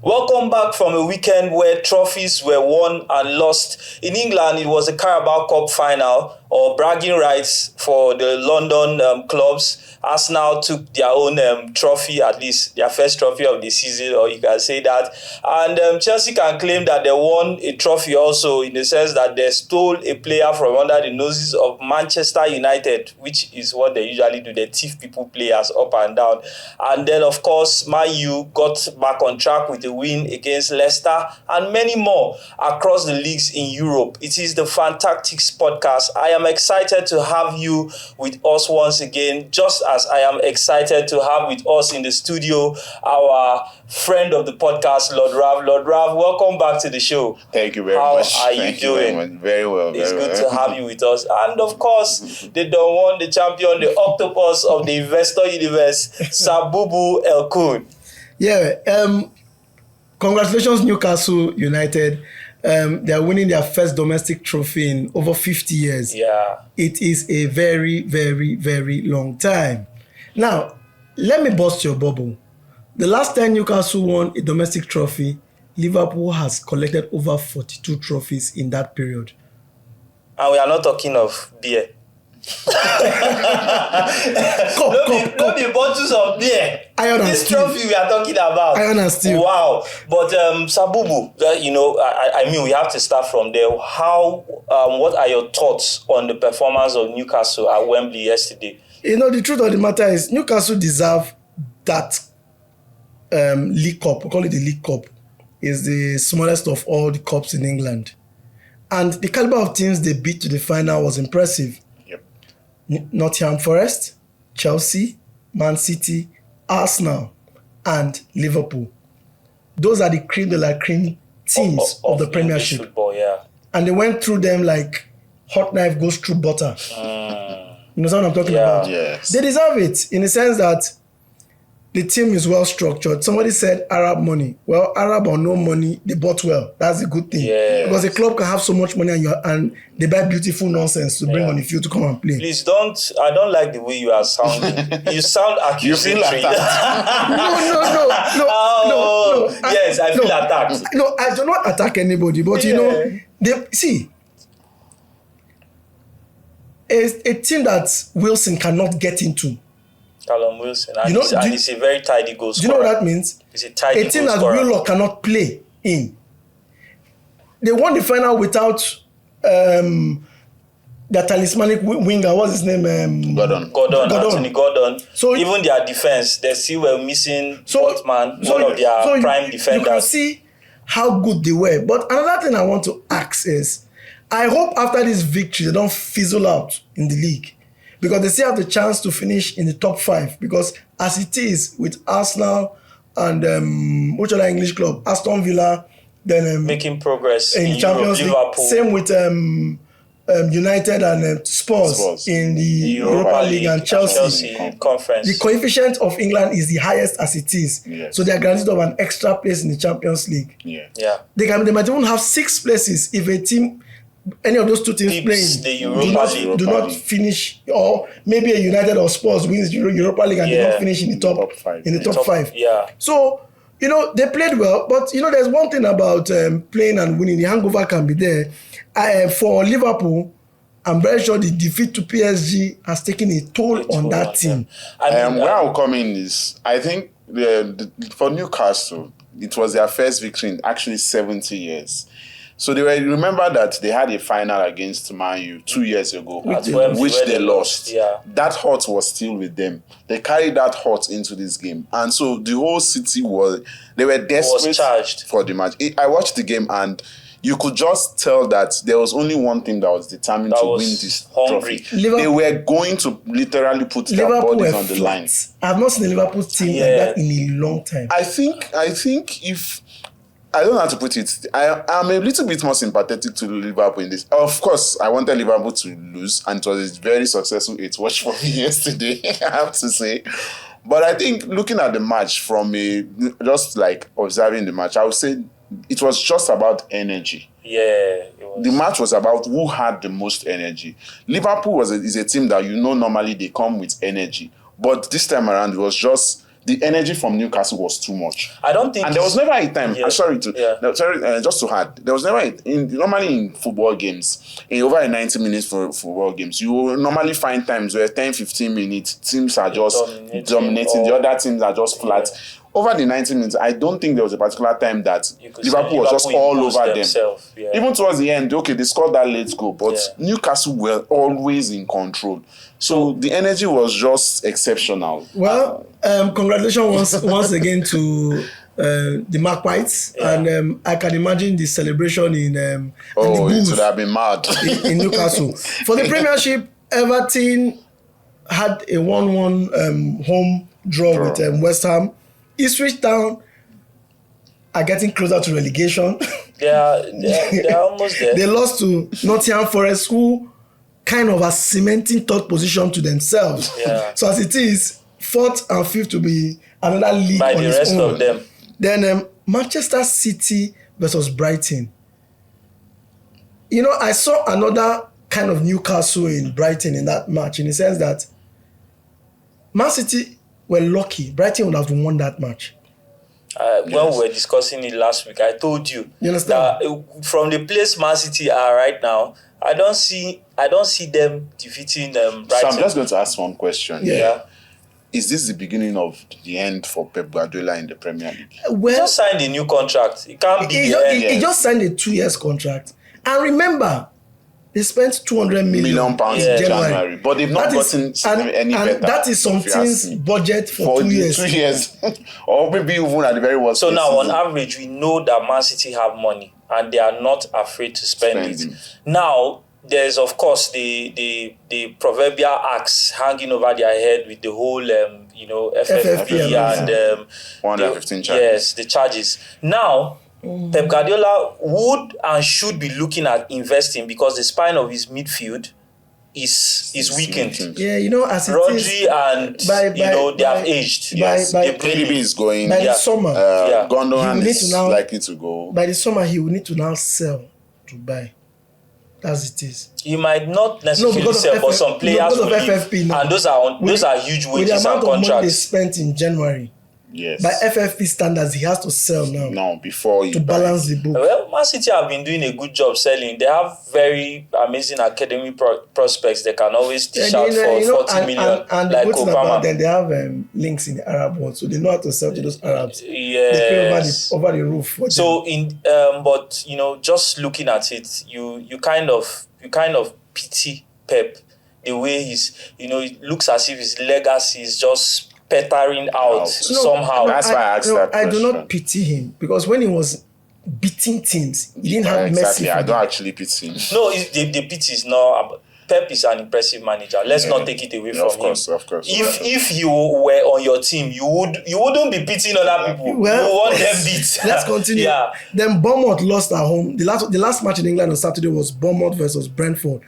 Welcome back from a weekend where trophies were won and lost. In England, it was the Carabao Cup final, or bragging rights for the London clubs. Arsenal took their own trophy, at least their first trophy of the season, or you can say that. And Chelsea can claim that they won a trophy also, in the sense that they stole a player from under the noses of Manchester United, which is what they usually do. They thief people players up and down. And then, of course, Man U got back on track with a win against Leicester and many more across the leagues in Europe. It is the Fantactics podcast. I am excited to have you with us once again, just as I am excited to have with us in the studio our friend of the podcast, Lord Rav. Lord Rav, welcome back to the show. Thank you very much. How are you doing? Very well. It's good to have you with us. And of course, the Don Juan, the champion, the octopus of the investor universe, Sabubu Elkun. Yeah, congratulations, Newcastle United. They are winning their first domestic trophy in over 50 years. Yeah. It is a very, very, very long time. Now, let me bust your bubble. The last time Newcastle won a domestic trophy, Liverpool has collected over 42 trophies in that period. And we are not talking of beer. No be bottles of beer. Iron and this steel. Trophy we are talking about. Iron and steel. Wow. But Sabubu, I mean, we have to start from there. What are your thoughts on the performance of Newcastle at Wembley yesterday? The truth of the matter is Newcastle deserve that League Cup. We call it the League Cup. It's the smallest of all the cups in England. And the caliber of teams they beat to the final was impressive. Nottingham Forest, Chelsea, Man City, Arsenal, and Liverpool. Those are the cream de la cream teams of the Premiership. Football, yeah. And they went through them like hot knife goes through butter. You know what I'm talking about? Yes. They deserve it in the sense that the team is well structured. Somebody said Arab money. Well, Arab or no money, they bought well. That's a good thing. Yes. Because a club can have so much money and they buy beautiful nonsense to bring on the field to come and play. Please I don't like the way you are sounding. You sound accusatory. You feel attacked. No. Yes, I feel attacked. No, I do not attack anybody, but a team that Wilson cannot get into. Callum Wilson. And it's a very tidy goal scorer. Do you know what that means? It's a tidy goal team that Willock cannot play in. They won the final without their talismanic winger. What's his name? Anthony Gordon. So even their defense, they still were missing Portman, one of their prime defenders. You can see how good they were. But another thing I want to ask is, I hope after this victory, they don't fizzle out in the league. Because they still have the chance to finish in the top 5. Because as it is with Arsenal and which other English club? Aston Villa, then making progress in Champions League. Liverpool. Same with United and Spurs in the Europa League and Chelsea Conference. The coefficient of England is the highest as it is. Yes. So they are guaranteed of an extra place in the Champions League. Yeah. They might even have 6 places if a team, any of those two teams playing do not finish, or maybe a United or Spurs wins Europa League and they don't finish in the top 5. Yeah. So, they played well, but there's one thing about playing and winning. The hangover can be there. For Liverpool, I'm very sure the defeat to PSG has taken a toll on that team. Where I'll come in is, I think for Newcastle, it was their first victory in actually 70 years. So remember that they had a final against Man U 2 years ago, which they lost. Yeah. That hurt was still with them. They carried that hurt into this game. And so the whole city were desperate for the match. I watched the game and you could just tell that there was only one thing that was determined to win this trophy. They were going to literally put their bodies on the line. I've not seen a Liverpool team like that in a long time. I think if... I don't know how to put it. I'm a little bit more sympathetic to Liverpool in this. Of course, I wanted Liverpool to lose, and it was a very successful 8-watch for me yesterday, I have to say. But I think looking at the match from just like observing the match, I would say it was just about energy. Yeah, it was. The match was about who had the most energy. Liverpool is a team that normally they come with energy. But this time around, it was just the energy from Newcastle was too much. I don't think. And there was never a time. Yeah. Just to add, there was never normally in football games, in over 90 minutes for football games, you will normally find times where 10-15 minutes teams are just dominating, the other teams are just flat. Yeah. Over the 90 minutes, I don't think there was a particular time that Liverpool was just all over them. Yeah. Even towards the end, okay, they scored that late goal, but Newcastle were always in control. So the energy was just exceptional. Well, congratulations once again to the Magpies, and I can imagine the celebration in the it would have been mad in Newcastle. For the Premiership, Everton had a 1-1 home draw with West Ham. Ipswich Town are getting closer to relegation. They're almost there. They lost to Nottingham Forest, who kind of are cementing third position to themselves. Yeah. So as it is, fourth and fifth to be another league by on the its rest own. of them. Then Manchester City versus Brighton. You know, I saw another kind of Newcastle in Brighton in that match, in the sense that Man City were lucky. Brighton would have won that match. When we were discussing it last week, I told you, understand? That from the place Man City are right now, I don't see them defeating Brighton. So I'm just going to ask one question. Yeah. Is this the beginning of the end for Pep Guardiola in the Premier League? Well, he just signed a new contract. It can't be the end. He just signed a 2 years contract. And remember, they spent 200 million pounds in January. But they've not gotten any better. And that is something's budget for 2 years. 2 years. Or maybe even at the very worst. So now, on average, we know that Man City have money and they are not afraid to spend it. Now, there's, of course, the proverbial axe hanging over their head with the whole, FFP and 115 charges. Yes, the charges. Now, Pep Guardiola would and should be looking at investing, because the spine of his midfield is weakened. Yeah, as it Rodri is, and they have aged. KDB is going. By the summer, Gundogan is likely to go. By the summer, he will need to now sell to buy. As it is. He might not necessarily sell, but some players will leave. FFP now. And those are huge wages and contracts. With the amount of money they spent in January, yes. By FFP standards, he has to sell now. No, before to balance the book. Well, Man City have been doing a good job selling. They have very amazing academy prospects. They can always dish out for 40 million. And like the good thing Obama. about them, they have links in the Arab world, so they know how to sell to those Arabs. Yes. They pay over the roof. So but just looking at it, you kind of pity Pep, the way it looks as if his legacy is just pettering out somehow. That's why I asked that question. I do not pity him, because when he was beating teams, he didn't have mercy. I don't actually pity him. No, the pity is not. Pep is an impressive manager. Let's not take it away from him. Of course. If you were on your team, you wouldn't be pitying other people. Well, you want them beat. Let's continue. Yeah. Then Bournemouth lost at home. The last match in England on Saturday was Bournemouth versus Brentford,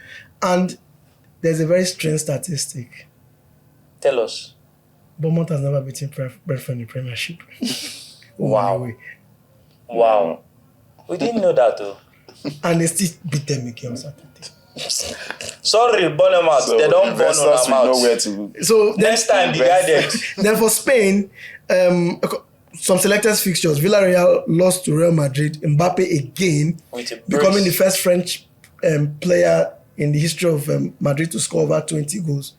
and there's a very strange statistic. Tell us. Bournemouth has never beaten Brentford in the Premiership. Wow. We didn't know that though. And they still beat them again on Saturday. Sorry, Bournemouth. They don't burn on our mouth. So next time, be guided. Then for Spain, some selected fixtures. Villarreal lost to Real Madrid. Mbappe again, becoming the first French player in the history of Madrid to score over 20 goals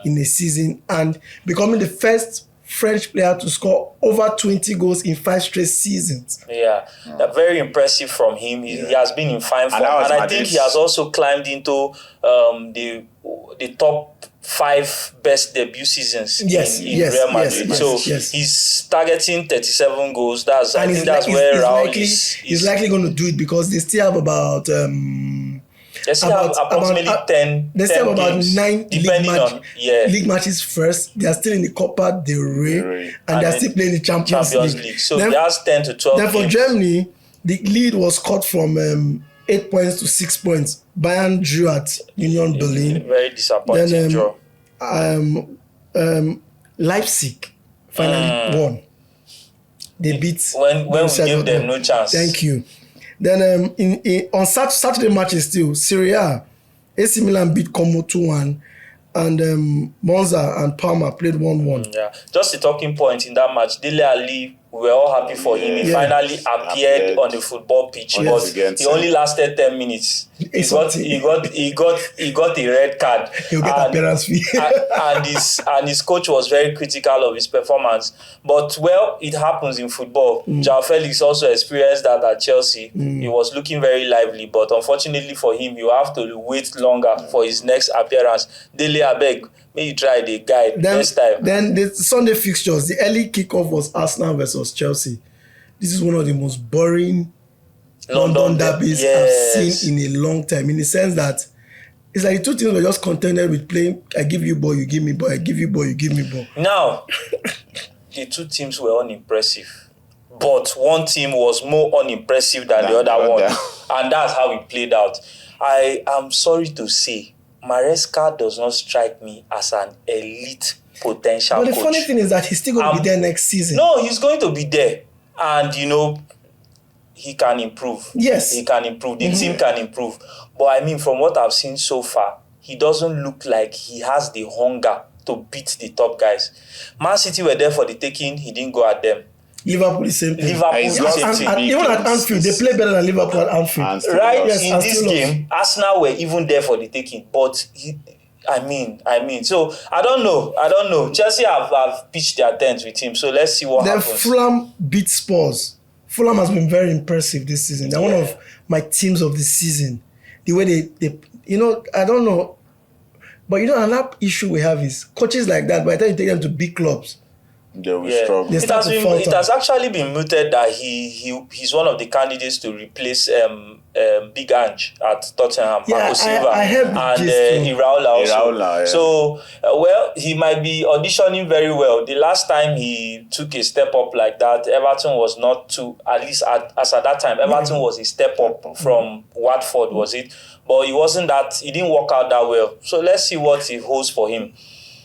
in a season, and becoming the first French player to score over 20 goals in 5 straight seasons. Yeah, very impressive from him. He has been in fine form, and I think he has also climbed into the top 5 best debut seasons in Real Madrid. He's targeting 37 goals. I think that's where Raul is. He's likely going to do it, because they still have about. They still have approximately 10. They still have about games, 9 league matches first. They are still in the Copa del Rey, and they are still playing the Champions League. So that's 10 to 12. Then for Germany, the lead was cut from 8 points to 6 points. Bayern drew at Union Berlin. Very disappointing draw. Leipzig finally won. They beat when we gave them no chance. Thank you. Then on Saturday matches still, Serie A, AC Milan beat Como 2-1, Monza and Palmer played 1-1. Yeah, just a talking point in that match. Dele Alli, we were all happy for him. He finally appeared on the football pitch, but he only lasted 10 minutes. He got a red card. He'll get appearance fee. and his coach was very critical of his performance. But well, it happens in football. João Felix also experienced that at Chelsea. He was looking very lively, but unfortunately for him, you have to wait longer for his next appearance. Dele, abeg, may you try the guide next time. Then the Sunday fixtures, the early kickoff was Arsenal versus Chelsea. This is one of the most boring London derbies I've seen in a long time, in the sense that it's like the two teams were just contented with playing, I give you ball, you give me ball, I give you ball, you give me ball. Now, the two teams were unimpressive, but one team was more unimpressive than the other one, and that's how it played out. I am sorry to say, Maresca does not strike me as an elite potential coach. But the funny thing is that he's still going to be there next season. No, he's going to be there. And, he can improve. Yes. He can improve. The team can improve. But, I mean, from what I've seen so far, he doesn't look like he has the hunger to beat the top guys. Man City were there for the taking. He didn't go at them. Liverpool the same thing. Liverpool the same thing. And even at Anfield, they play better than Liverpool at Anfield. Right? Yes, in this game, Arsenal were even there for the taking. But, so I don't know. Chelsea have pitched their tent with him. So let's see what happens. Fulham beat Spurs. Fulham has been very impressive this season. They're one of my teams of the season. The way they I don't know. But another issue we have is coaches like that, by the time you take them to big clubs, they will struggle. It has actually been mooted that he's one of the candidates to replace Big Ange at Tottenham, Marco Silva, and Iraola also. So, he might be auditioning very well. The last time he took a step up like that, Everton was not too, at least as at that time, Everton was a step up from Watford, was it? But he didn't work out that well. So let's see what he holds for him.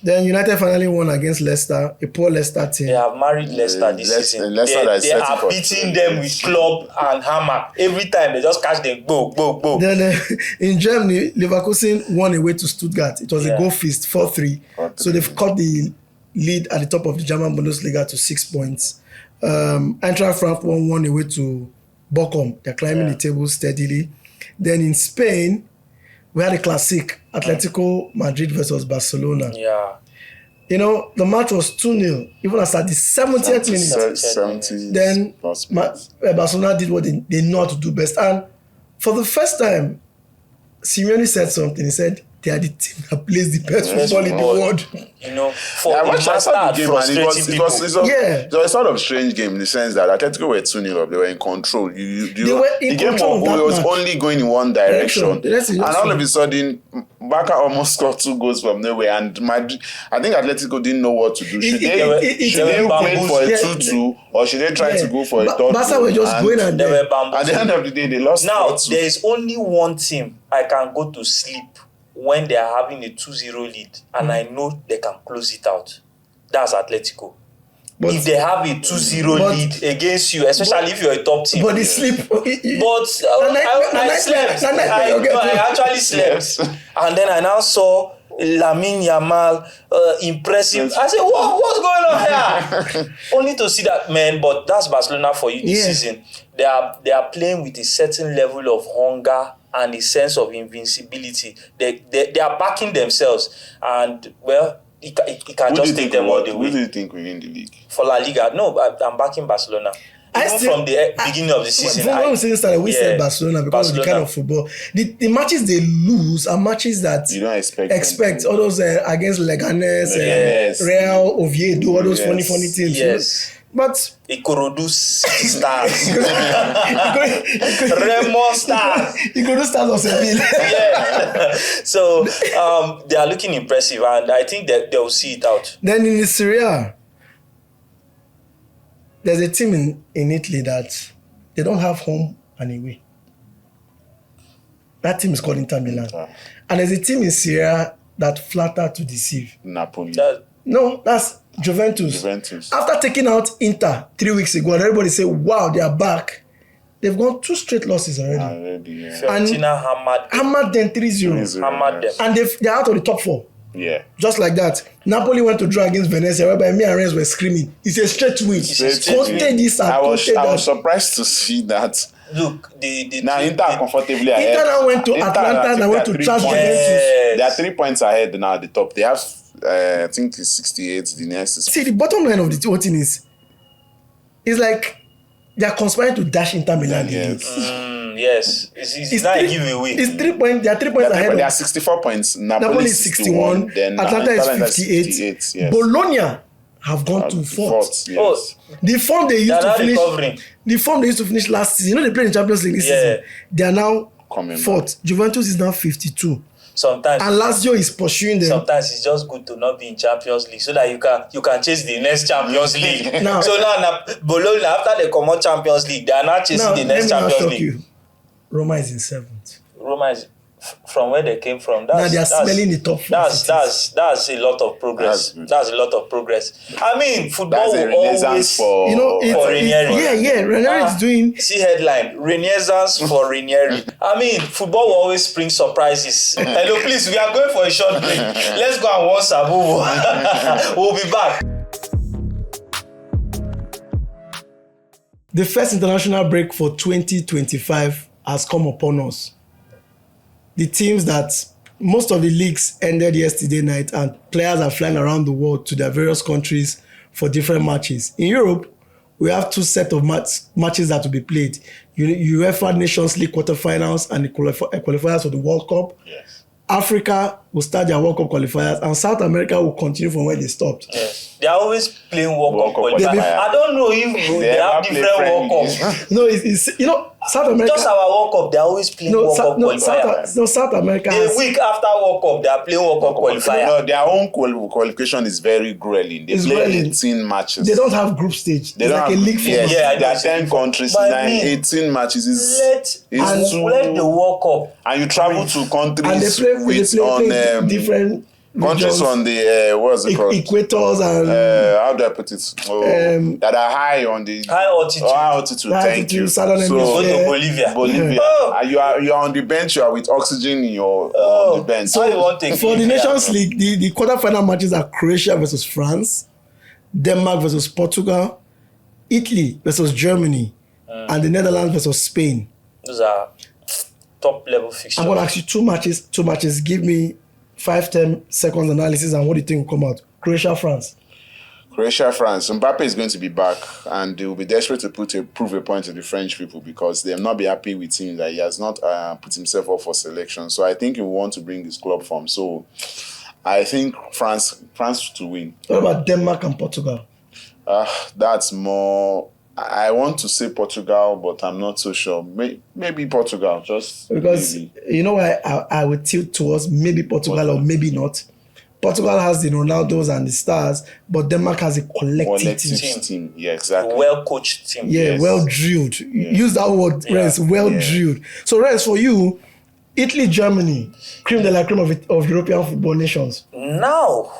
Then United finally won against Leicester, a poor Leicester team. They have married Leicester this season. They are beating them with club and hammer. Every time they just catch them, go. Then in Germany, Leverkusen won away to Stuttgart. It was a goal feast, 4-3. So they've cut the lead at the top of the German Bundesliga to 6 points. Eintracht Frankfurt won away to Bochum. They're climbing the table steadily. Then in Spain, we had a classic, Atletico Madrid versus Barcelona. Yeah. The match was 2-0, even as at the 70th minute. 70. Then Barcelona did what they know how to do best. And for the first time, Simeone said something. He said, they are the team that plays the best football in the world. I saw the game and it was a sort of strange game in the sense that Atletico were 2-0 up. They were in control. The game was only going in one direction. And all of a sudden, Barca almost scored 2 goals from nowhere. And Madrid, I think Atletico didn't know what to do. Should they wait for a 2-2 or should they try to go for a third? Barca were just going and they were bamboozled. At the end of the day, they lost. Now, there is only one team I can go to sleep when they are having a 2-0 lead and I know they can close it out. That's Atletico. But if they have a 2-0 lead against you, especially if you're a top team. But they sleep. I slept. I actually slept. And then I now saw Lamine Yamal impressive. I said, what's going on here? Only to see that, man, but that's Barcelona for you this season. They are playing with a certain level of hunger and a sense of invincibility. They are backing themselves. And, it can just take them all the way. Who do you think will win the league? For La Liga? No, I'm backing Barcelona. From the beginning of the season. When the season started, we said Barcelona because of the kind of football. The matches they lose are matches that you don't expect. All those against Leganes, Real, Oviedo, all those funny teams. Yes. But Ikorodu Stars. Remo Stars. Ikorodu Stars of Seville. So they are looking impressive and I think that they will see it out. Then in the Serie A, there's a team in Italy that they don't have home and away. That team is called Inter Milan. And there's a team in Serie A that flatter to deceive. Napoli. No, that's Juventus. After taking out Inter 3 weeks ago, and everybody say, wow, they are back. They've gone 2 straight losses already. Fiorentina hammered them 3-0. Hammered them. And they're out of the top 4. Yeah. Just like that. Napoli went to draw against Venezia, whereby me and Rennes were screaming. It's a straight win. Conte this and I was Conte that. surprised to see that. Look, the Now Inter are comfortably ahead. Inter now went to Atlanta and went to trash Juventus. They are 3 points ahead now at the top. They have, I think it's 68. The next is. See, the bottom line of the whole thing is like they are conspiring to dash Inter Milan. Yes, it's not a giveaway. It's 3 points. They are 3 points ahead. They are 64 points. Napoli is 61. Then Atlanta is 58. Yes. Bologna have gone to fourth. Yes. Oh, The form they used to finish. recovering. The form they used to finish last season. You know they played in Champions League this season. They are now Coming fourth. Juventus is now 52. Sometimes, And Lazio is pursuing them. sometimes it's just good to not be in Champions League so that you can chase the next Champions League. Now- so now Bologna, after they come out Champions League, they are now chasing Now, the let next me not Champions shock League. you. Roma is in seventh. Roma is from where they came from. Now they are smelling the top four cities. That's a lot of progress. That's a lot of progress. I mean, football That's a will renaissance always for. You know, for Ranieri. Ranieri is doing. See headline: Renaissance for Ranieri. I mean, football will always bring surprises. Hello, please, we are going for a short break. Let's go and watch Sabu. We'll be back. The first international break for 2025 has come upon us. The teams that most of the leagues ended yesterday night and players are flying around the world to their various countries for different matches. In Europe, we have two sets of matches that will be played. UEFA Nations League quarterfinals and the qualifiers for the World Cup. Yes. Africa will start their World Cup qualifiers and South America will continue from where they stopped. Yes. They are always playing World Cup World Cup qualifiers. qualifier. I don't know if they have different World Cups. No, it's you know, South America. Just our World Cup, they are always playing World Cup qualifier. South America. A week after World Cup, they are playing World Cup qualifier. No, their own qualification is very grueling. They It's play grueling. 18 matches. They don't have group stage. They It's don't like have, a league yes, format. Yeah, there are 10 countries, But I mean, 18 matches is let the World Cup. and you travel to And countries they with play different countries regions, on the what's it called? equators and How do I put it? That are high on the High altitude. high altitude. High Thank altitude, you. southern Go hemisphere. to Bolivia. Bolivia. Oh. And you are on the bench. You are with oxygen in your on the bench. So you want to For the Nations League, the quarterfinal matches are Croatia versus France, Denmark versus Portugal, Italy versus Germany, and the Netherlands versus Spain. Those are top level fixtures. I'm going to ask you two matches. Give me 5-10 seconds analysis and what do you think will come out? Croatia, France. Croatia, France. Mbappe is going to be back, and they will be desperate to prove a point to the French people because they will not be happy with him that he has not put himself up for selection. So I think he will want to bring his club form. So I think France to win. What about Denmark and Portugal? That's more. I want to say Portugal, but I'm not so sure. Maybe Portugal, just Because maybe. you know why I would tilt towards maybe Portugal or maybe not. Portugal has the Ronaldos and the stars, but Denmark has a collective team. Yeah, exactly. Well coached team. Yeah, Yes. well drilled. Use that word, Yeah. Renz, well drilled. So Renz, for you, Italy, Germany, cream de la cream of European football nations. Now,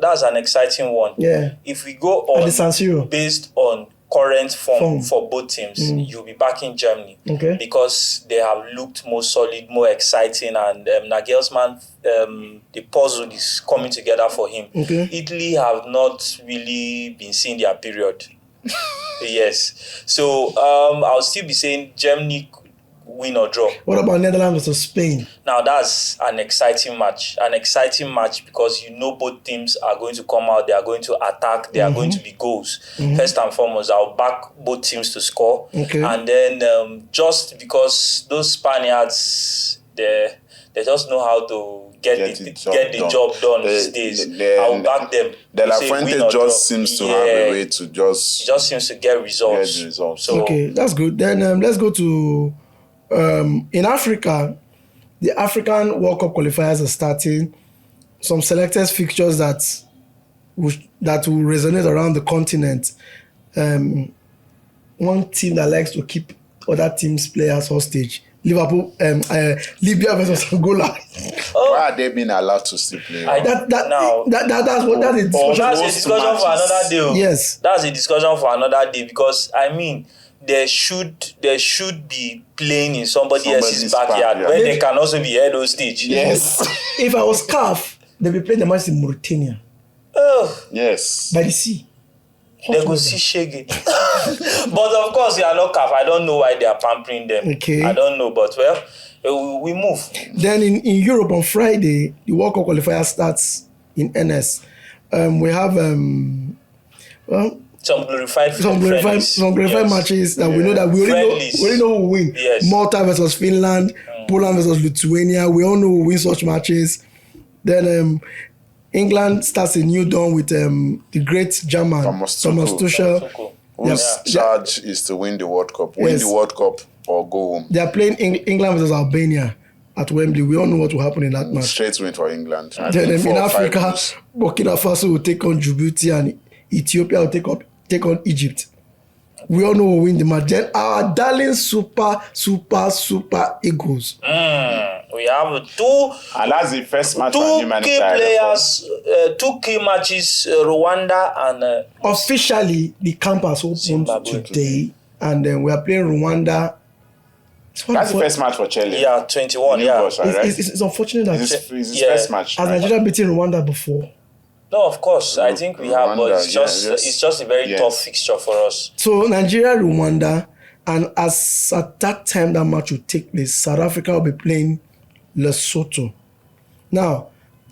that's an exciting one. Yeah. If we go At on the San Siro. based on current form Form. for both teams, you'll be back in Germany. Okay. Because they have looked more solid, more exciting, and Nagelsmann, the puzzle is coming together for him. Okay. Italy have not really been seeing their period. Yes. So I'll still be saying Germany win or draw. What about Netherlands versus Spain? Now that's an exciting match because you know both teams are going to come out, they are going to attack, there are going to be goals. First and foremost, I'll back both teams to score. Okay. And then just because those Spaniards, they just know how to get the job done these days. I'll back them. De La Say win Fuente or draw. just seems to have a way to It just seems to get results. Get results. So Okay, that's good. Then let's go to in Africa. The African World Cup qualifiers are starting. Some selected fixtures that will resonate around the continent. One team that likes to keep other teams' players hostage. Liverpool, Libya versus Angola. Why are they being allowed to still play? That's a discussion. That's a discussion for another day. Yes. That's a discussion for another day because I mean there should be playing in somebody else's backyard where they can also be held hostage. Yes. If I was CAF, They'll be playing the match in Mauritania Oh, Yes. by the sea. they go see Shege. But of course, they are not CAF. I don't know why they are pampering them. Okay. I don't know, but well, we move. Then in Europe on Friday, the World Cup qualifier starts in NS. We have Some glorified glorified matches that we know that we already know who will win. Yes. Malta versus Finland, Poland versus Lithuania. We all know who will win such matches. Then England starts a new dawn with the great German Thomas Thomas Tuchel. Tuchel. Whose charge is to win the World Cup. Win Yes. the World Cup or go home. They are playing England versus Albania at Wembley. We all know what will happen in that match. Straight win for England. I Then think in 4 or 5 Africa, goals. Burkina Faso will take on Djibouti and Ethiopia will take on Egypt. We all know who will win the match. Then our darling super Eagles. We have two And that's the first match for key humanitarian players, 2 key matches, Rwanda and Officially, the camp has opened Zimbabwe. today, and then we are playing Rwanda. That's the first match for Chile. 21. New boss, right? It's unfortunate that It's his Yeah. first match. has right? Nigeria beaten Rwanda before. No, of course. I think we have, but it's Rwanda, it's just a very yes. tough fixture for us. So Nigeria, Rwanda, and as at that time that match will take place, South Africa will be playing Lesotho. Now,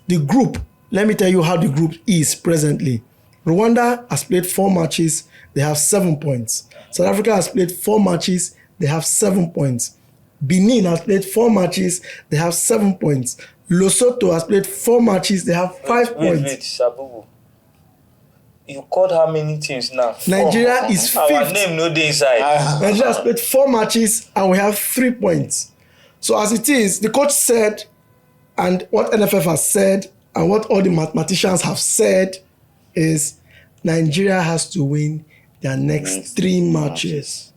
the group, let me tell you how the group is presently. Rwanda has played 4 matches, they have 7 points. South Africa has played 4 matches, they have 7 points. Benin has played 4 matches, they have 7 points. Lesotho has played 4 matches, they have 5 points. Wait, Sabubu. You called how many teams now? Nigeria is Our 5th. name no dey inside. Nigeria has played 4 matches and we have 3 points. So as it is, the coach said, and what NFF has said, and what all the mathematicians have said is Nigeria has to win their next 3 matches.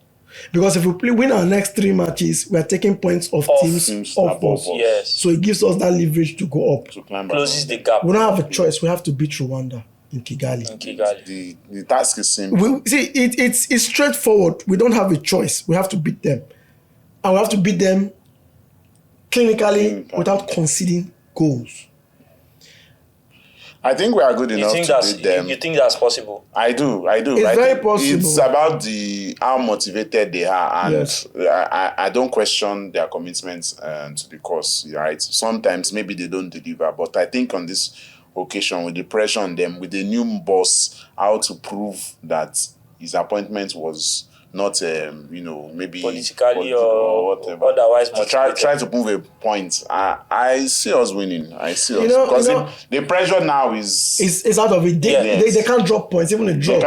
Because if we win our next 3 matches, we are taking points off teams off above us. us. Yes. So it gives us that leverage to go up. To climb back Closes up. the gap We don't have a choice. We have to beat Rwanda in Kigali. in Kigali. The task is simple. It's straightforward. We don't have a choice. We have to beat them. And we have to beat them clinically without conceding goals. I think we are good You enough think to that's beat them. you think that's possible? I do. It's I very think possible. It's about how motivated they are, and Yes. I don't question their commitments to the cause. Right? Sometimes maybe they don't deliver, but I think on this occasion, with the pressure on them, with the new boss, how to prove that his appointment was not, maybe Politically political or whatever. otherwise To try motivated. to prove a point. I see us winning. I see us know- because you know- the pressure now is. It's out of it. They can't drop points, even a draw.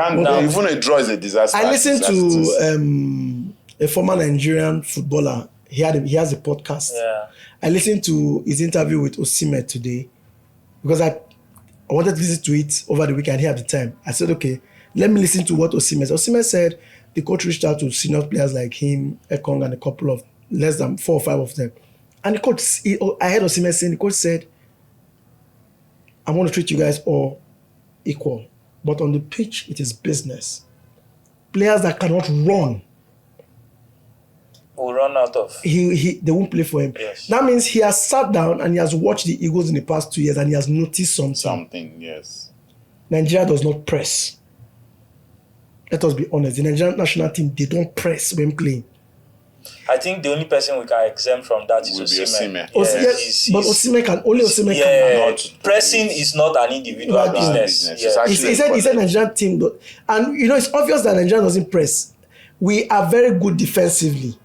Even a draw is a disaster. I listened as it is. to a former Nigerian footballer. He has a podcast. Yeah. I listened to his interview with Osimhen today because I wanted to listen to it over the weekend. He had the time. I said, okay, let me listen to what Osimhen said. Osimhen said the coach reached out to senior players like him, Ekong, and a couple of less than 4 or 5 of them. And the coach, I heard Osimhen saying, the coach said, I want to treat you guys all equal. But on the pitch, it is business. Players that cannot run, We'll run out of. they won't play for him. Yes. That means he has sat down and he has watched the Eagles in the past 2 years and he has noticed something. Yes. Nigeria does not press. Let us be honest. The Nigerian national team, they don't press when playing. I think the only person we can exempt from that is Will be Osimhen. Osimhen. Yes, but Osimhen can only Osimhen Yeah, can. pressing is not an individual Not business. business. Yeah. It's He actually said Nigerian team, and it's obvious that Nigeria doesn't press. We are very good defensively.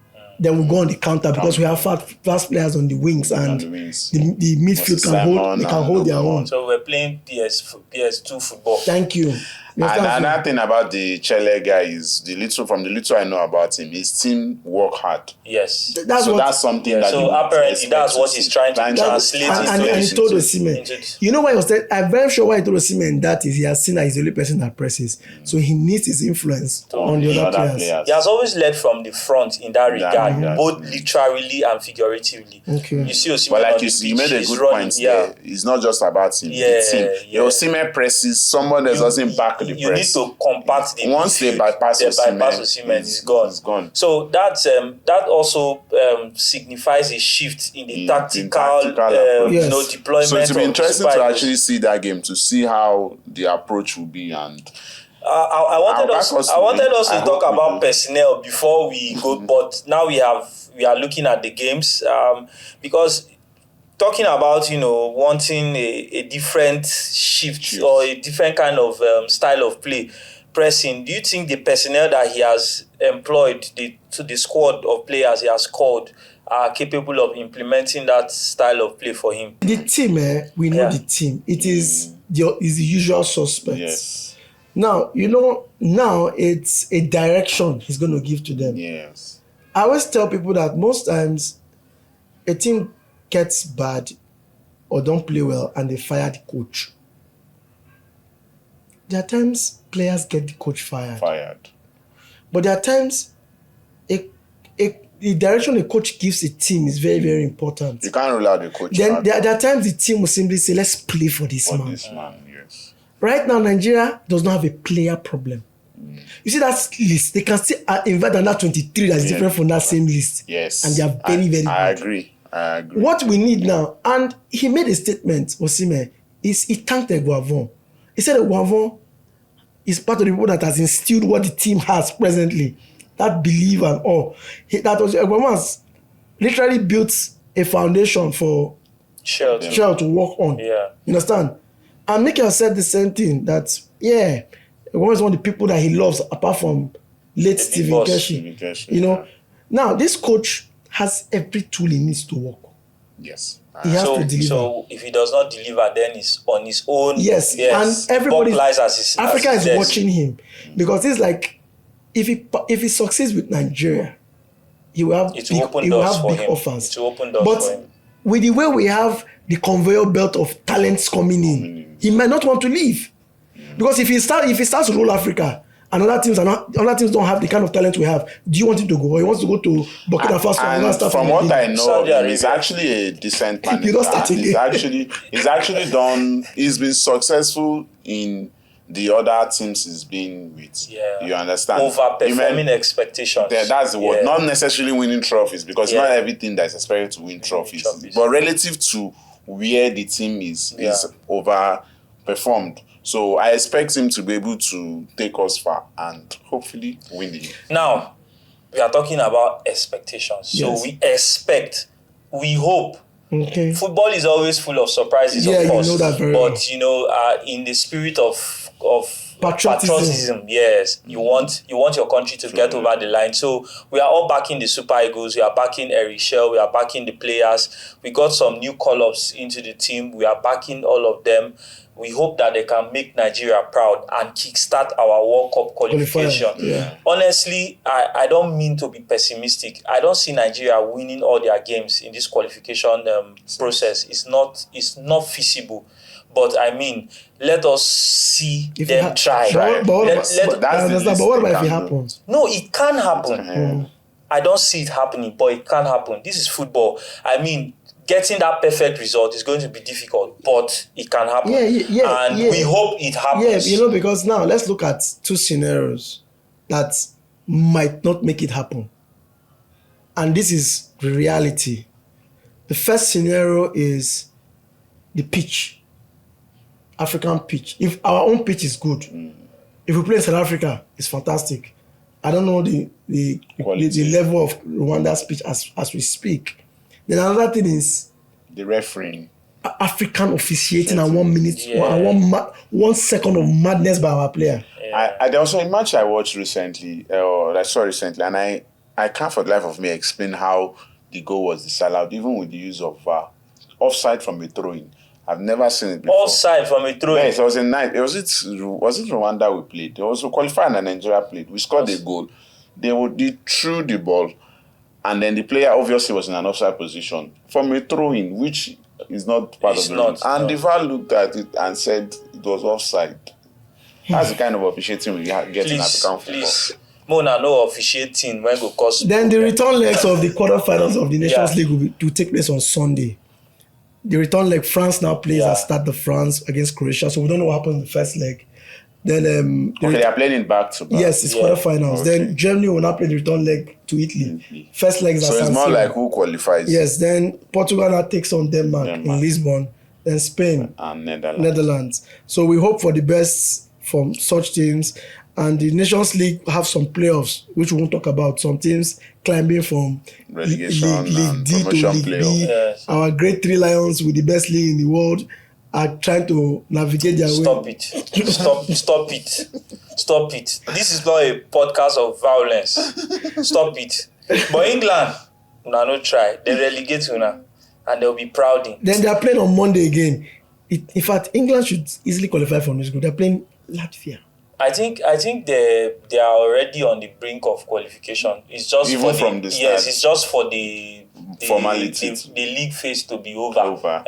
Then we go on the counter because we have fast players on the wings and the wings. the midfield can hold their own. So we're playing PS2 football. Thank you. You And understand? another thing about the Chile guy is from the little I know about him, his team work hard. Yes. That's So what, that's something Yeah, that so you apparently expect that's what to he's see. trying to translate and into he it. told into Osimhen. it. You know why he was saying, I'm very sure why he told Osimhen that is he has seen that he's the only person that presses. So he needs his influence on the other players. He has always led from the front in that regard, regard. both literally and figuratively. Okay. You see Osimhen But like on the you pitch, made a he's good running, point there. It's not just about him. Yeah, It's him. yeah. Osimhen presses, someone that doesn't back them the you press. need to compact the Once they midfield. bypass Osimhen, it's gone. It's gone. So that also signifies a shift in the tactical approach. Yes. deployment. So it will be interesting of to Super actually see that game, to see how the approach will be. And I wanted us to talk about personnel before we go, but now we are looking at the games, because talking about wanting a different shift or a different kind of style of play, pressing. Do you think the personnel that he has employed, the squad of players he has called, are capable of implementing that style of play for him? The team, we know the team. It is the usual suspects. yes. Now, now it's a direction he's going to give to them. Yes. I always tell people that most times a team gets bad or don't play well and they fire the coach. There are times players get the coach fired. But there are times the direction a coach gives a team is very, very important. You can't rule out the coach. Then there are times the team will simply say, let's play for this man. Yes. Right now, Nigeria does not have a player problem. You see that list, they can still invite another 23 that's different from that same list. Yes. And they are very, very good. I agree. What we need now, and he made a statement, Osimhen, is he thanked Eguavon. He said Eguavon is part of the people that has instilled what the team has presently. That belief and all. Eguavon has literally built a foundation for Shell to work on. Yeah. You understand? And Mikel said the same thing, that, Eguavon is one of the people that he loves, apart from late Stephen Keshi. Now, this coach has every tool he needs to work. Yes. He has to deliver. So if he does not deliver, then it's on his own. Yes. And everybody, Africa is watching him, because it's like, if he succeeds with Nigeria, he will have big offers. It will open doors for him. With the way we have the conveyor belt of talents coming in, he might not want to leave. Because if he starts to rule Africa, and other teams don't have the kind of talent we have, do you want him to go? Or he wants to go to Burkina Faso and start from what I know, he's Arabia. actually a decent manager. He's been successful in the other teams he's been with. Yeah. You understand? Overperforming expectations. That's the word. Not necessarily winning trophies, because not everything that is expected to win trophies. But relative to where the team is overperformed. So I expect him to be able to take us far and hopefully win the game. Now, we are talking about expectations. Yes. So we expect, we hope. Okay. Football is always full of surprises, of course. You know that very well. But in the spirit of patriotism, yes, you want your country to get over the line. So we are all backing the Super Eagles. We are backing Eric Shell. We are backing the players. We got some new call-ups into the team. We are backing all of them. We hope that they can make Nigeria proud and kickstart our World Cup qualification. Yeah. Honestly, I don't mean to be pessimistic. I don't see Nigeria winning all their games in this qualification process. It's not feasible. But I mean, let us see them try. But what about if it happens? No, it can happen. I don't see it happening, but it can happen. This is football. I mean, getting that perfect result is going to be difficult, but it can happen. We hope it happens. Yeah, because now let's look at two scenarios that might not make it happen. And this is the reality. The first scenario is the pitch, African pitch. If our own pitch is good, if we play in South Africa, it's fantastic. I don't know the level of Rwanda's pitch as we speak. Then another thing is the refereeing, African officiating, and 1 minute, and 1 second of madness by our player. There was a match I watched recently, and I can't for the life of me explain how the goal was disallowed, even with the use of offside from a throw-in. I've never seen it before. Offside from a throw-in? Yes, it was a night. Was it Rwanda we played? It was a qualifier and Nigeria played. We scored a goal. They threw the ball, and then the player obviously was in an offside position from a throw-in, which is not part of the rule. And the VAR looked at it and said it was offside. That's the kind of officiating we get in African football. Mona, no officiating when go cause. Then the return legs of the quarterfinals of the Nations League will take place on Sunday. The return leg, France now plays and start the France against Croatia. So we don't know what happens in the first leg. Then Okay, they are playing it back to back. yes, it's Yeah. quarterfinals. Okay. Then Germany will now play the return leg to Italy. First leg is So at it's San more Siro. like who qualifies. Yes, then Portugal now takes on Denmark in Lisbon. Then Spain, And Netherlands. Netherlands. So we hope for the best from such teams. And the Nations League have some playoffs, which we won't talk about. Some teams climbing from Relegation League and D to promotion League B. playoff. Yes. Our great three lions with the best league in the world are trying to navigate their Stop way. it. Stop it. Stop it. This is not a podcast of violence. Stop it. But England, una no try. They relegate una and they'll be prouding. Then they are playing on Monday again. In fact, England should easily qualify from this group. They're playing Latvia. I think they are already on the brink of qualification. It's just Even for from the start. yes, it's just for the Formality. the league phase to be over. Over.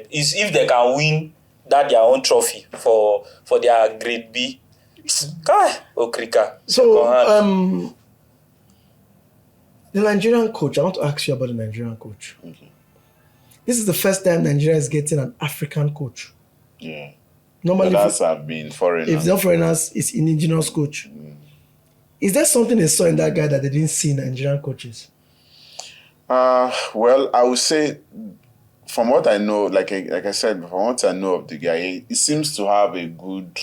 Is if they can win that their own trophy for their grade B. Kai Okrika. So, the Nigerian coach, I want to ask you about the Nigerian coach. Okay. This is the first time Nigeria is getting an African coach. Yeah. Normally, Others have been foreigners. if they're foreigners, it's indigenous coach. Is there something they saw in that guy that they didn't see in Nigerian coaches? Well, I would say, from what I know, like I said, from what I know of the guy, he seems to have a good,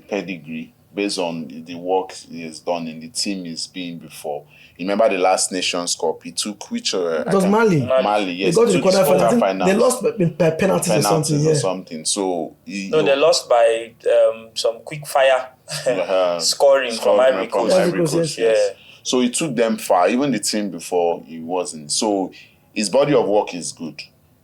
pedigree based on the work he has done in the team he's been before. You remember the last Nations Cup? He took which? It was Mali. Mali, yes. They got to the he took his quarterfinals. I think quarterfinals. they lost by penalties or something. Yeah. So No, they lost by some quick fire scoring from Ivory Coast. Ivory Coast, yes. So he took them far. Even the team before, he wasn't. So his body of work is good.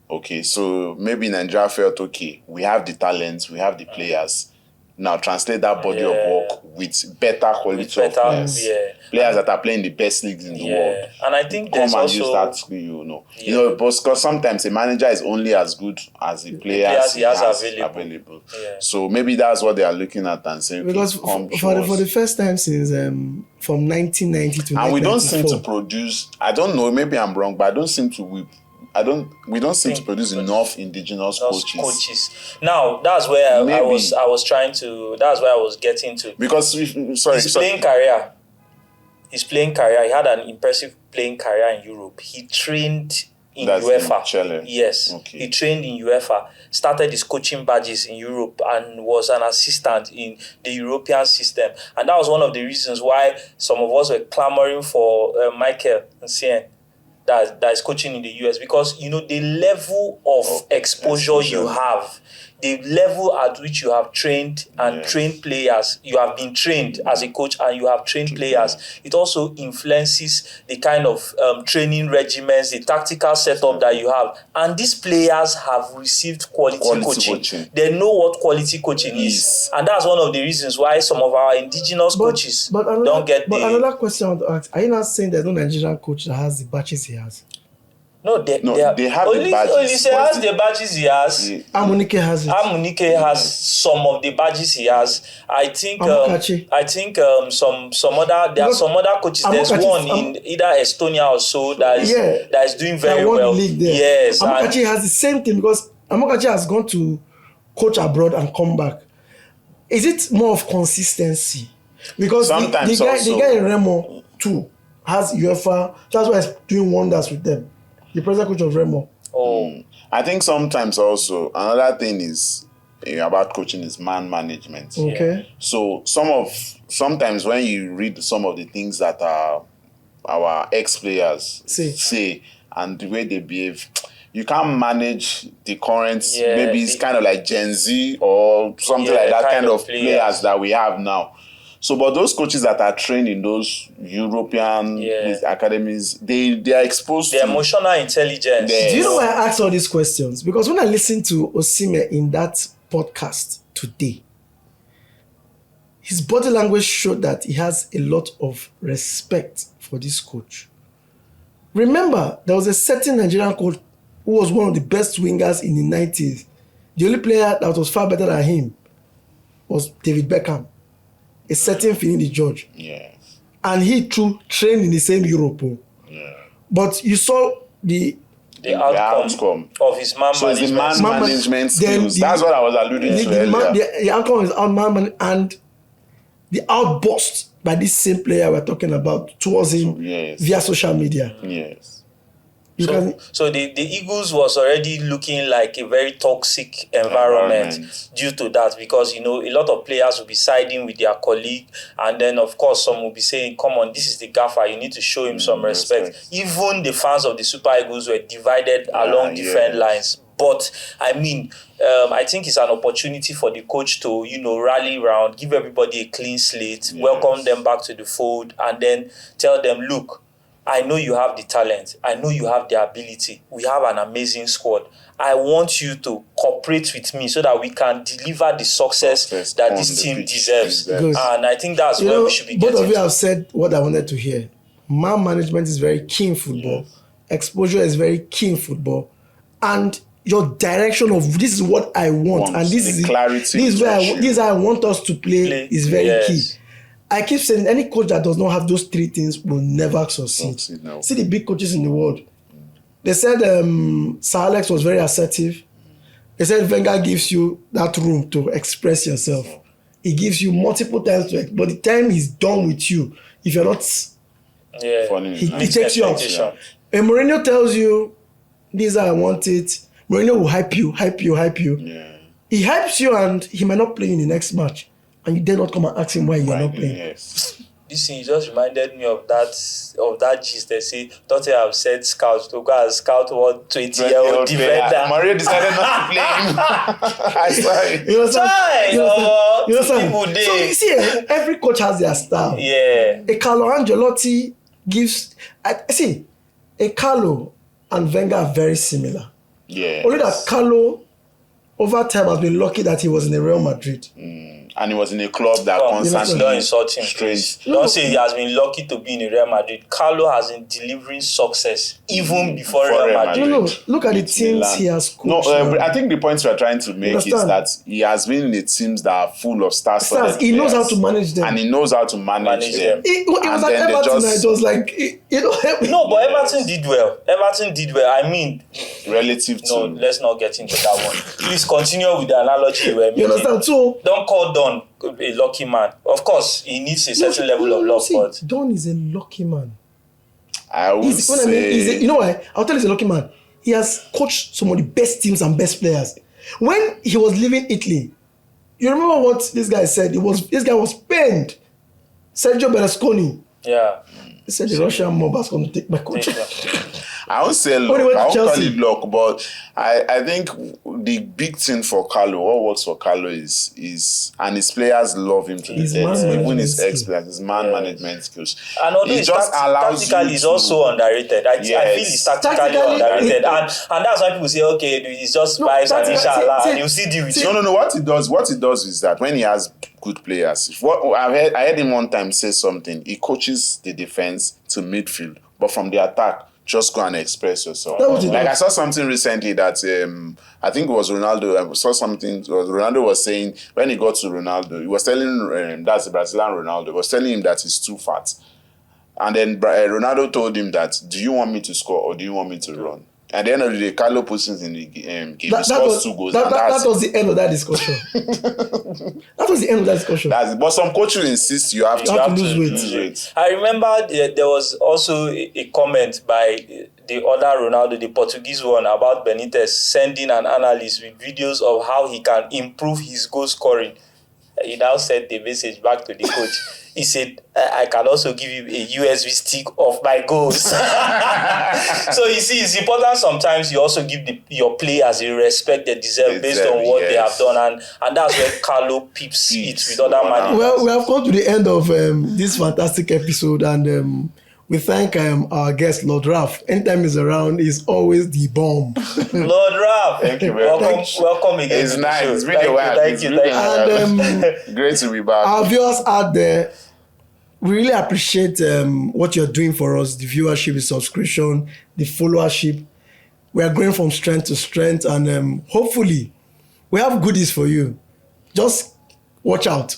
Okay, so maybe Nigeria felt, okay, we have the talents, we have the players. Now translate that body of work with better quality of players. Players that are playing the best leagues in the world. And I think Come there's and also use that, because sometimes a manager is only as good as the players he has available. Yeah. So maybe that's what they are looking at and saying, Because come for the first time since from 1990 to and we don't seem 1994. to produce. I don't know. Maybe I'm wrong, but I don't seem to. We don't seem to produce enough indigenous coaches. Now that's where I Maybe. was trying to. That's where I was getting to. Because His playing career. He had an impressive playing career in Europe. He trained in That's UEFA. in Chile. Yes, Okay. he trained in UEFA. Started his coaching badges in Europe and was an assistant in the European system. And that was one of the reasons why some of us were clamoring for Michael Nsien that is coaching in the US, because the level of exposure you have, the level at which you have trained and trained players, you have been trained as a coach and you have trained players. It also influences the kind of training regimens, the tactical setup that you have. And these players have received quality coaching. They know what quality coaching is. And that's one of the reasons why some of our indigenous coaches don't get But another question I want to ask, are you not saying there's no Nigerian coach that has the badges he has? No, they have only, the badges. Olise has the badges he has. Amunike has it. Amunike has some of the badges he has. I think some other coaches. There's one in either Estonia or so that is doing very well. Yes, Amokachi has the same thing, because Amokachi has gone to coach abroad and come back. Is it more of consistency? Because the guy in Remo too has UEFA. That's why he's doing wonders with them. The present coach of Remo. I think sometimes also another thing is about coaching is man management. Okay. So sometimes when you read some of the things that our ex-players say and the way they behave, you can't manage the current. Maybe it's kind of like Gen Z or something like that kind of players that we have now. So, but those coaches that are trained in those European academies, they are exposed to emotional intelligence. Do you know why I ask all these questions? Because when I listened to Osimhen in that podcast today, his body language showed that he has a lot of respect for this coach. Remember, there was a certain Nigerian coach who was one of the best wingers in the 90s. The only player that was far better than him was David Beckham. A certain Finidi George. Yes. And he too trained in the same Europe. Yeah. But you saw the the outcome of his man so management. it's the man management skills. then that's what I was alluding to earlier. The outcome is our man and the outburst by this same player we're talking about towards him via social media. Yes. So the Eagles was already looking like a very toxic environment due to that, because a lot of players will be siding with their colleague, and then of course some will be saying, come on, this is the gaffer, you need to show him some respect. Even the fans of the Super Eagles were divided along different lines. But I think it's an opportunity for the coach to, rally around, give everybody a clean slate, welcome them back to the fold, and then tell them, look, I know you have the talent. I know you have the ability. We have an amazing squad. I want you to cooperate with me so that we can deliver the success that this team deserves. And I think that's where we should be getting. Both of you have said what I wanted to hear. Man management is very key in football. Exposure is very key in football. And your direction of this is what I want. And this is clarity. This is how I want us to play is very key. I keep saying any coach that does not have those three things will never succeed. See the big coaches in the world. They said Sir Alex was very assertive. They said Wenger gives you that room to express yourself. He gives you multiple times but the time he's done with you, if you're not, he takes you out. And Mourinho tells you, this is how I want it. Mourinho will hype you. Yeah. He hypes you and he might not play in the next match. And you dare not come and ask him why you are not playing. Yes. This thing just reminded me of that gist. They say Tottenham sent scouts to go and scout one 20-year-old defender. Mario decided not to play him. I saw it. So you see, every coach has their style. Yeah. A Carlo Ancelotti gives. A Carlo and Wenger are very similar. Yeah. Only that Carlo, over time, has been lucky that he was in the Real Madrid. And he was in a club that constantly don't insult him, please. Don't say he has been lucky to be in Real Madrid. Carlo has been delivering success even before Real Madrid. No, look at the teams he has coached. I think the point we are trying to make is that he has been in the teams that are full of stars. He knows how to manage them. And he knows how to manage them. It was like Everton. It was like, No, but Everton did well. I mean, relative to... No, let's not get into that one. Please continue with the analogy you were making. You understand? So, don't call Don a lucky man. Of course, he needs a certain level of luck. But Don is a lucky man. I would say... you know why? I'll tell you he's a lucky man. He has coached some of the best teams and best players. When he was leaving Italy, you remember what this guy said? This guy was pained. Sergio Berlusconi. Yeah. He said the Russian mob was going to take my coach. I won't say luck. I won't call it luck, but I think the big thing for Carlo, what works for Carlo is and his players love him to the death. Even his ex-players, his man management skills. And although he's just tactically is also underrated. I feel he's tactically underrated. And that's why people say, okay, he's just vibes and inshallah, and you see the result. No. What he does is that when he has good players, I heard him one time say something. He coaches the defense to midfield, but from the attack, just go and express yourself. I saw something recently that I think it was Ronaldo. I saw something. Ronaldo was saying when he got to Ronaldo, he was telling that's the Brazilian Ronaldo. He was telling him that he's too fat, and then Ronaldo told him that, do you want me to score or do you want me to run? At the end of the day, Carlo puts in the game. He scores 2 goals. That was the end of that discussion. That was the end of that discussion. But some coaches insist you have to lose weight. I remember there was also a comment by the other Ronaldo, the Portuguese one, about Benitez sending an analyst with videos of how he can improve his goal scoring. He now sent the message back to the coach. He said, I can also give you a USB stick of my goals. So you see, it's important sometimes you also give your players the respect they deserve based on what they have done. And that's where Carlo peeps it with other managers. Well, we have come to the end of this fantastic episode, and we thank our guest, Lord Ralph. Anytime he's around, he's always the bomb. Lord Ralph, thank you very much. Welcome again. It's nice. It's really well. Thank you. And great to be back. Our viewers out there, we really appreciate what you're doing for us, the viewership, the subscription, the followership. We are going from strength to strength, and hopefully we have goodies for you. Just watch out.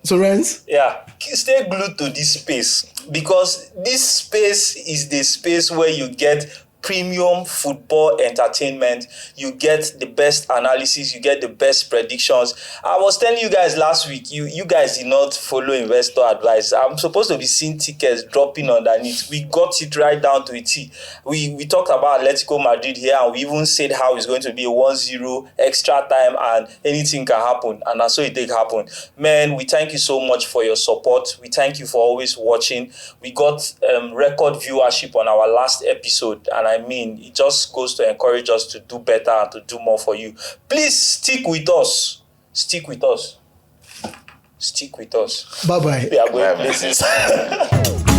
So, Renz? Yeah, stay glued to this space, because this space is the space where you get premium football entertainment. You get the best analysis, you get the best predictions. I was telling you guys last week, you guys did not follow investor advice. I'm supposed to be seeing tickets dropping underneath. We got it right down to a T. We talked about Atletico Madrid here, and we even said how it's going to be a 1-0 extra time and anything can happen, and that's so it did happen. Man, we thank you so much for your support. We thank you for always watching. We got record viewership on our last episode, and I mean, it just goes to encourage us to do better and to do more for you. Please stick with us. Stick with us. Stick with us. Bye-bye. We are going places.